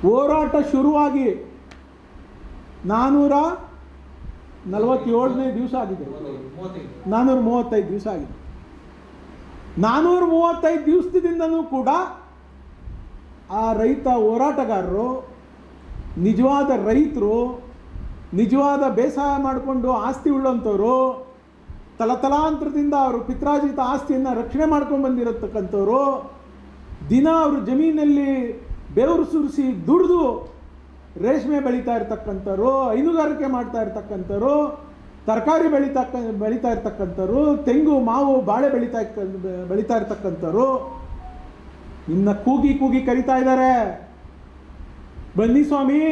ಹೋರಾಟ ಶುರುವಾಗಿ 447ನೇ ದಿವಸ ಆಗಿದೆ, 435 ದಿವಸ ಆಗಿದೆ. 435 ದಿವಸದಿಂದನೂ ಕೂಡ ಆ ರೈತ ಹೋರಾಟಗಾರರು, ನಿಜವಾದ ರೈತರು, ನಿಜವಾದ ಬೇಸಾಯ ಮಾಡಿಕೊಂಡು ಆಸ್ತಿ ಉಳ್ಳಂಥವ್ರು, ತಲತಲಾಂತರದಿಂದ ಅವರು ಪಿತ್ರಾರ್ಜಿತ ಆಸ್ತಿಯನ್ನು ರಕ್ಷಣೆ ಮಾಡ್ಕೊಂಡು ಬಂದಿರತಕ್ಕಂಥವ್ರು, ದಿನ ಅವರು ಜಮೀನಲ್ಲಿ ಬೆವರು ಸುರಿಸಿ ದುಡಿದು ರೇಷ್ಮೆ ಬೆಳೀತಾ ಇರ್ತಕ್ಕಂಥವ್ರು, ಹೈನುಗಾರಿಕೆ ಮಾಡ್ತಾ ಇರ್ತಕ್ಕಂಥವ್ರು, ತರಕಾರಿ ಬೆಳೀತಾ ಇರ್ತಕ್ಕಂಥವ್ರು, ತೆಂಗು ಮಾವು ಬಾಳೆ ಬೆಳೀತಾ ಇರ್ತಕ್ಕಂಥವ್ರು ಇನ್ನು ಕೂಗಿ ಕರಿತಾ ಇದ್ದಾರೆ, ಬನ್ನಿ ಸ್ವಾಮಿ,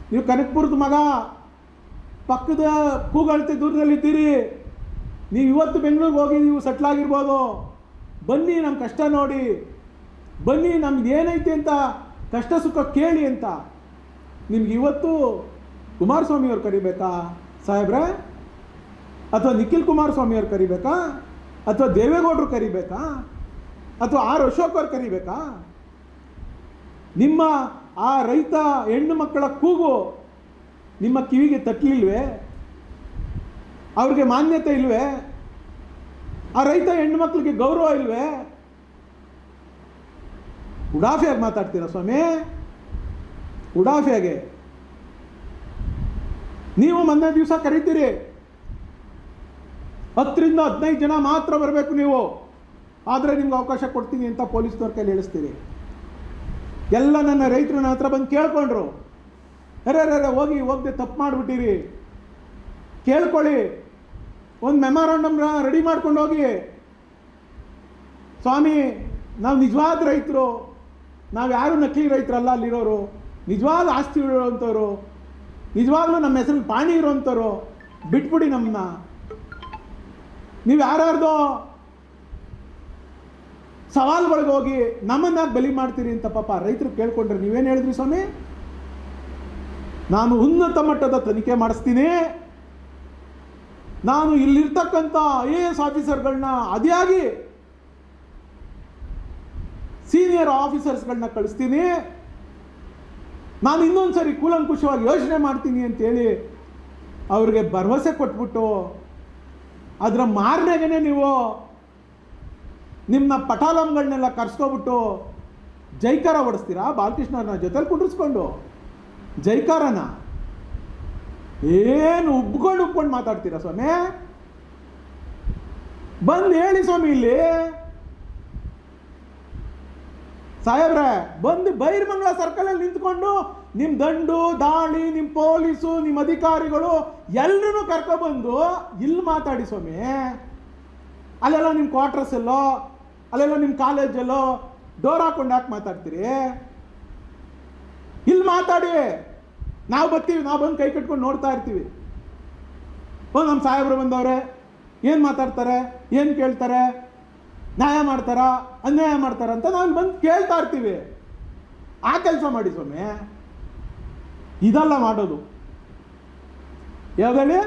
ನೀವು ಕನಕಪುರದ ಮಗ, ಪಕ್ಕದ ಕೂಗಳತೆ ದೂರದಲ್ಲಿದ್ದೀರಿ, ನೀವು ಇವತ್ತು ಬೆಂಗಳೂರಿಗೆ ಹೋಗಿ ನೀವು ಸೆಟ್ಲಾಗಿರ್ಬೋದು, ಬನ್ನಿ ನಮ್ಮ ಕಷ್ಟ ನೋಡಿ, ಬನ್ನಿ ನಮ್ಗೆ ಏನೈತೆ ಅಂತ ಕಷ್ಟ ಸುಖ ಕೇಳಿ ಅಂತ. ನಿಮ್ಗೆ ಇವತ್ತು ಕುಮಾರಸ್ವಾಮಿಯವ್ರು ಕರಿಬೇಕಾ ಸಾಹೇಬ್ರೆ, ಅಥವಾ ನಿಖಿಲ್ ಕುಮಾರಸ್ವಾಮಿಯವ್ರು ಕರಿಬೇಕಾ, ಅಥವಾ ದೇವೇಗೌಡರು ಕರಿಬೇಕಾ, ಅಥವಾ ಆರ್ ಅಶೋಕ್ ಅವ್ರು ಕರಿಬೇಕಾ? ನಿಮ್ಮ ಆ ರೈತ ಹೆಣ್ಣು ಮಕ್ಕಳ ಕೂಗು ನಿಮ್ಮ ಕಿವಿಗೆ ತಟ್ಟಲಿಲ್ವೇ? ಅವ್ರಿಗೆ ಮಾನ್ಯತೆ ಇಲ್ವೇ? ಆ ರೈತ ಹೆಣ್ಣು ಮಕ್ಕಳಿಗೆ ಗೌರವ ಇಲ್ವೇ? ಉಡಾಫಿಯಾಗಿ ಮಾತಾಡ್ತೀರಾ ಸ್ವಾಮಿ, ಉಡಾಫಿಯಾಗೆ. ನೀವು ಮೊನ್ನೆ ದಿವಸ ಕರಿತೀರಿ, 10ರಿಂದ 15 ಜನ ಮಾತ್ರ ಬರಬೇಕು ನೀವು, ಆದರೆ ನಿಮ್ಗೆ ಅವಕಾಶ ಕೊಡ್ತೀನಿ ಅಂತ ಪೊಲೀಸ್ನವ್ರ ಕೈಲಿ ಹೇಳಿಸ್ತೀರಿ. ಎಲ್ಲ ನನ್ನ ರೈತರು ನನ್ನ ಹತ್ರ ಬಂದು ಕೇಳ್ಕೊಂಡ್ರು, ಅರೆ ಹೋಗದೆ ತಪ್ಪು ಮಾಡಿಬಿಟ್ಟಿರಿ, ಕೇಳ್ಕೊಳ್ಳಿ, ಒಂದು ಮೆಮೊರಾಂಡಮ್ ರೆಡಿ ಮಾಡ್ಕೊಂಡು ಹೋಗಿ, ಸ್ವಾಮಿ ನಾವು ನಿಜವಾದ ರೈತರು, ನಾವು ಯಾರು ನಕಲಿ ರೈತರಲ್ಲ, ಅಲ್ಲಿರೋರು ನಿಜವಾದ ಆಸ್ತಿ ಇರೋವಂಥವ್ರು, ನಿಜವಾಗ್ಲೂ ನಮ್ಮ ಹೆಸರಲ್ಲಿ ಪಾಣಿ ಇರೋವಂಥವ್ರು, ಬಿಟ್ಬಿಡಿ ನಮ್ಮನ್ನ, ನೀವು ಯಾರ್ಯಾರ್ದೋ ಸವಾಲುಗಳಿಗೆ ಹೋಗಿ ನಮ್ಮನ್ನಾಗಿ ಬಲಿ ಮಾಡ್ತೀರಿ ಅಂತ ಪಾಪ ರೈತರು ಕೇಳ್ಕೊಂಡ್ರೆ ನೀವೇನು ಹೇಳಿದ್ರಿ ಸ್ವಾಮಿ? ನಾನು ಉನ್ನತ ಮಟ್ಟದ ತನಿಖೆ ಮಾಡಿಸ್ತೀನಿ, ನಾನು ಇಲ್ಲಿರ್ತಕ್ಕಂಥ IAS ಆಫೀಸರ್ಗಳನ್ನ ಅದಿಯಾಗಿ ಸೀನಿಯರ್ ಆಫೀಸರ್ಸ್ಗಳನ್ನ ಕಳಿಸ್ತೀನಿ, ನಾನು ಇನ್ನೊಂದು ಸರಿ ಕೂಲಂಕುಷವಾಗಿ ಯೋಚನೆ ಮಾಡ್ತೀನಿ ಅಂತೇಳಿ ಅವ್ರಿಗೆ ಭರವಸೆ ಕೊಟ್ಬಿಟ್ಟು, ಅದರ ಮಾರನೆಗೇ ನೀವು ನಿಮ್ಮ ಪಟಾಲಂಗಳನ್ನೆಲ್ಲ ಕರ್ಸ್ಕೊಬಿಟ್ಟು ಜೈಕಾರ ಹೊಡಿಸ್ತೀರಾ? ಬಾಲಕೃಷ್ಣನ ಜೊತೆಲಿ ಕುಂಡ್ರಿಸ್ಕೊಂಡು ಜೈಕಾರನ ಏನು ಉಬ್ಕೊಂಡು ಮಾತಾಡ್ತೀರಾ ಸ್ವಾಮಿ? ಬಂದು ಹೇಳಿ ಸ್ವಾಮಿ, ಇಲ್ಲಿ ಸಾಹೇಬ್ರೆ ಬಂದು ಬೈರಮಂಗಲ ಸರ್ಕಲಲ್ಲಿ ನಿಂತ್ಕೊಂಡು ನಿಮ್ಮ ದಂಡು ದಾಳಿ, ನಿಮ್ಮ ಪೊಲೀಸು, ನಿಮ್ಮ ಅಧಿಕಾರಿಗಳು ಎಲ್ಲರೂ ಕರ್ಕೊಬಂದು ಇಲ್ಲಿ ಮಾತಾಡಿ ಸ್ವಾಮಿ. ಅಲ್ಲೆಲ್ಲ ನಿಮ್ಮ ಕ್ವಾರ್ಟರ್ಸ್ ಎಲ್ಲೋ, ಅಲ್ಲೆಲ್ಲ ನಿಮ್ಮ ಕಾಲೇಜಲ್ಲೋ ಡೋರ್ ಹಾಕೊಂಡು ಯಾಕೆ ಮಾತಾಡ್ತೀರಿ? ಇಲ್ಲಿ ಮಾತಾಡಿ, ನಾವು ಬರ್ತೀವಿ, ನಾವು ಬಂದು ಕೈ ಕಟ್ಕೊಂಡು ನೋಡ್ತಾ ಇರ್ತೀವಿ. ನಮ್ಮ ಸಾಹೇಬ್ರು ಬಂದವ್ರೆ, ಏನು ಮಾತಾಡ್ತಾರೆ, ಏನು ಕೇಳ್ತಾರೆ, ನ್ಯಾಯ ಮಾಡ್ತಾರಾ ಅನ್ಯಾಯ ಮಾಡ್ತಾರ ಅಂತ ನಾನು ಬಂದು ಕೇಳ್ತಾ ಇರ್ತೀವಿ. ಆ ಕೆಲಸ ಮಾಡಿ ಸ್ವಾಮಿ, ಇದೆಲ್ಲ ಮಾಡೋದು ಯಾವ್ದೇಳಿ?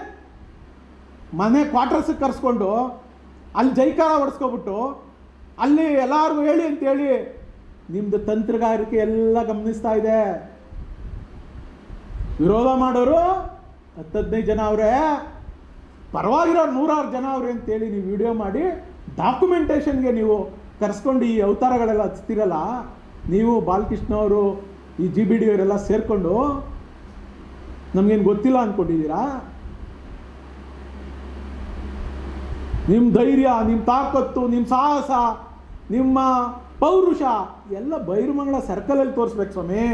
ಮನೆ ಕ್ವಾರ್ಟರ್ಸಿಗೆ ಕರ್ಸ್ಕೊಂಡು ಅಲ್ಲಿ ಜೈಕಾರ ಹೊಡೆಸ್ಕೊಬಿಟ್ಟು ಅಲ್ಲಿ ಎಲ್ಲರಿಗೂ ಹೇಳಿ ಅಂತೇಳಿ ನಿಮ್ಮದು ತಂತ್ರಗಾರಿಕೆ ಎಲ್ಲ ಗಮನಿಸ್ತಾ ಇದೆ. ವಿರೋಧ ಮಾಡೋರು 10-15 ಜನ ಅವರೇ, ಪರವಾಗಿರೋರು 100 ಜನ ಅವ್ರೆ ಅಂತೇಳಿ ನೀವು ವಿಡಿಯೋ ಮಾಡಿ ಡಾಕ್ಯುಮೆಂಟೇಷನ್ಗೆ ನೀವು ಕರೆಸ್ಕೊಂಡು ಈ ಅವತಾರಗಳೆಲ್ಲ ಹಚ್ತೀರಲ್ಲ, ನೀವು ಬಾಲಕೃಷ್ಣ ಅವರು ಈ GBD ಅವರೆಲ್ಲ ಸೇರಿಕೊಂಡು ನಮಗೇನು ಗೊತ್ತಿಲ್ಲ ಅಂದ್ಕೊಂಡಿದ್ದೀರಾ? ನಿಮ್ಮ ಧೈರ್ಯ, ನಿಮ್ಮ ತಾಕತ್ತು, ನಿಮ್ಮ ಸಾಹಸ, ನಿಮ್ಮ ಪೌರುಷ ಎಲ್ಲ ಬೈರಮಂಗಲ ಸರ್ಕಲಲ್ಲಿ ತೋರಿಸ್ಬೇಕು ಸ್ವಾಮಿ.